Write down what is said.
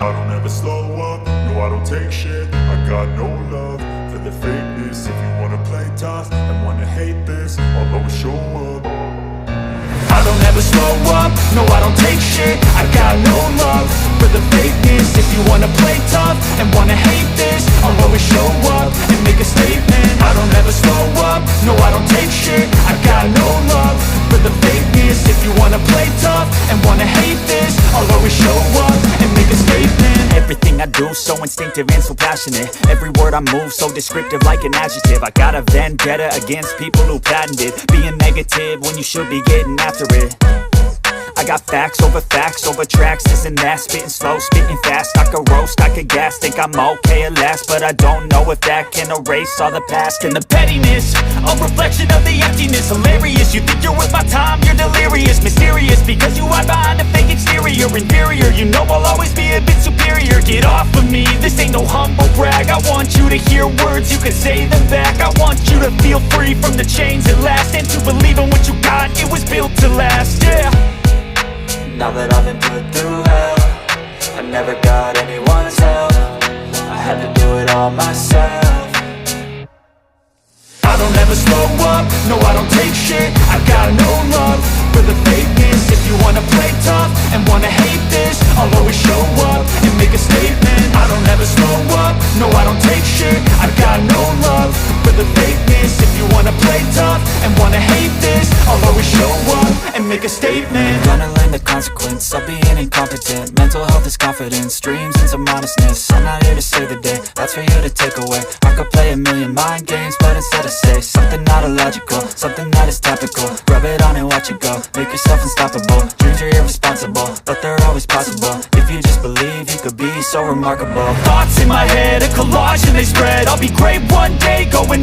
I don't ever slow up, no I don't take shit. I got no love for the fakeness. If you wanna play tough and wanna hate this, I'll always show up. I don't ever slow up, no I don't take shit. I got no love for the fakeness. If you wanna play tough and wanna hate this, I'll always show up and make a statement. I don't ever slow up, no I don't take shit. I got no love for the fakeness. If you wanna play tough and wanna hate this, I'll always show up and make a statement. Everything I do so instinctive and so passionate. Every word I move so descriptive like an adjective. I got a vendetta against people who patented being negative when you should be getting after it. I got facts over tracks, this and that. Spitting slow, spitting fast, I could roast, I could gas. Think I'm okay at last, but I don't know if that can erase all the past. And the pettiness, a reflection of the emptiness. Hilarious, you think you're worth my time, you're delirious. Mysterious, because you hide behind a fake exterior. Inferior, you know I'll always be a bit superior. Get off of me, this ain't no humble brag. I want you to hear words, you can say them back. I want you to feel free from the chains at last, and to believe in what you got, it was built to last, yeah. Now that I've been put through hell, I never got anyone's help. I had to do it all myself. I don't ever slow up, no I don't take shit. I got no love for the fakeness. If you wanna play tough and wanna hate this, I'll always show up and make a statement. I don't ever slow up, no I don't take shit. I got no love for the fakeness. If you wanna play tough and wanna hate this, I'll always show up and make a statement. Gonna learn the consequence of being incompetent. Mental health is confidence, dreams and some honestness. I'm not here to save the day, that's for you to take away. I could play a million mind games, but instead I say something not illogical, something that is topical. Rub it on and watch it go, make yourself unstoppable. Dreams are irresponsible, but they're always possible. If you just believe, you could be so remarkable. Thoughts in my head, a collage and they spread. I'll be great one day, going